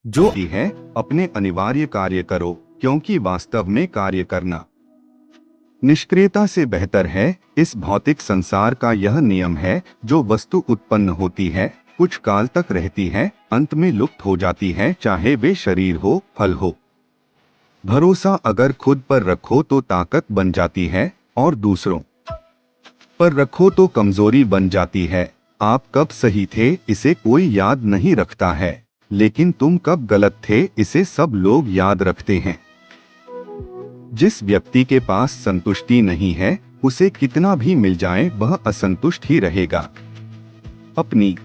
जो भी है अपने अनिवार्य कार्य करो, क्योंकि वास्तव में कार्य करना निष्क्रियता से बेहतर है। इस भौतिक संसार का यह नियम है, जो वस्तु उत्पन्न होती है, कुछ काल तक रहती है, अंत में लुप्त हो जाती है, चाहे वे शरीर हो, फल हो। भरोसा अगर खुद पर रखो तो ताकत बन जाती है, और दूसरों पर रखो तो कमजोरी बन जाती है। आप कब सही थे इसे कोई याद नहीं रखता है, लेकिन तुम कब गलत थे इसे सब लोग याद रखते हैं। जिस व्यक्ति के पास संतुष्टि नहीं है, उसे कितना भी मिल जाए वह असंतुष्ट ही रहेगा। अपनी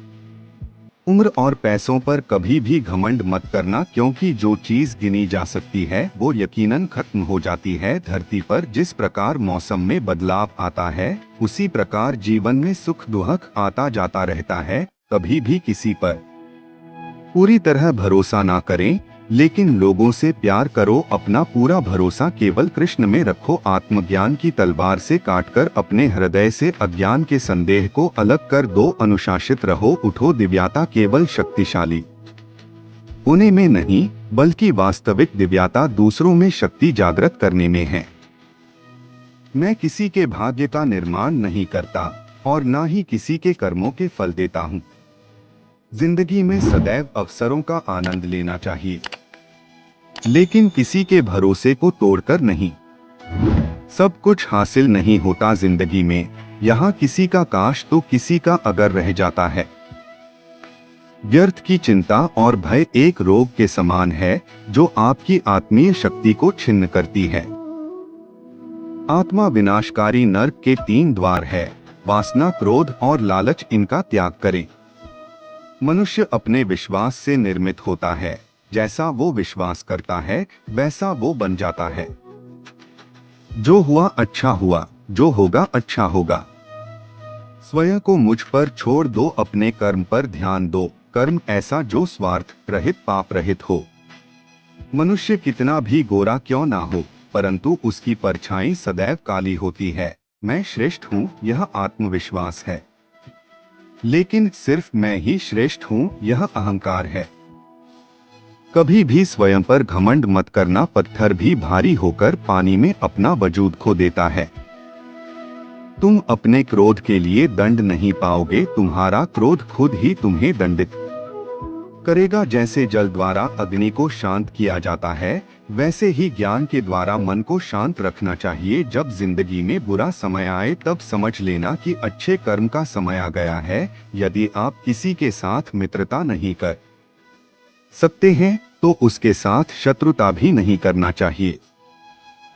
उम्र और पैसों पर कभी भी घमंड मत करना, क्योंकि जो चीज गिनी जा सकती है वो यकीनन खत्म हो जाती है। धरती पर जिस प्रकार मौसम में बदलाव आता है, उसी प्रकार जीवन में सुख दुख आता जाता रहता है। कभी भी किसी पर पूरी तरह भरोसा ना करें, लेकिन लोगों से प्यार करो। अपना पूरा भरोसा केवल कृष्ण में रखो। आत्मज्ञान की तलवार से काटकर अपने हृदय से अज्ञान के संदेह को अलग कर दो। अनुशासित रहो, उठो। दिव्यता केवल शक्तिशाली होने में नहीं, बल्कि वास्तविक दिव्यता दूसरों में शक्ति जागृत करने में है। मैं किसी के भाग्य का निर्माण नहीं करता, और ना ही किसी के कर्मों के फल देता हूँ। जिंदगी में सदैव अवसरों का आनंद लेना चाहिए, लेकिन किसी के भरोसे को तोड़कर नहीं। सब कुछ हासिल नहीं होता जिंदगी में, यहाँ किसी का काश तो किसी का अगर रह जाता है। व्यर्थ की चिंता और भय एक रोग के समान है, जो आपकी आत्मीय शक्ति को छिन्न करती है। आत्मा विनाशकारी नरक के 3 द्वार है, वासना, क्रोध और लालच। इनका त्याग करें। मनुष्य अपने विश्वास से निर्मित होता है। जैसा वो विश्वास करता है, वैसा वो बन जाता है। जो हुआ अच्छा हुआ, जो होगा अच्छा होगा। स्वयं को मुझ पर छोड़ दो, अपने कर्म पर ध्यान दो। कर्म ऐसा जो स्वार्थ रहित, पाप रहित हो। मनुष्य कितना भी गोरा क्यों ना हो, परंतु उसकी परछाई सदैव काली होती है। मैं श्रेष्ठ हूँ, यह आत्मविश्वास है। लेकिन सिर्फ मैं ही श्रेष्ठ हूँ, यह अहंकार है। कभी भी स्वयं पर घमंड मत करना। पत्थर भी भारी होकर पानी में अपना वजूद खो देता है। तुम अपने क्रोध के लिए दंड नहीं पाओगे, तुम्हारा क्रोध खुद ही तुम्हें दंडित करेगा। जैसे जल द्वारा अग्नि को शांत किया जाता है, वैसे ही ज्ञान के द्वारा मन को शांत रखना चाहिए। जब जिंदगी में बुरा समय आए तब समझ लेना कि अच्छे कर्म का समय आ गया है। यदि आप किसी के साथ मित्रता नहीं कर सकते हैं, तो उसके साथ शत्रुता भी नहीं करना चाहिए।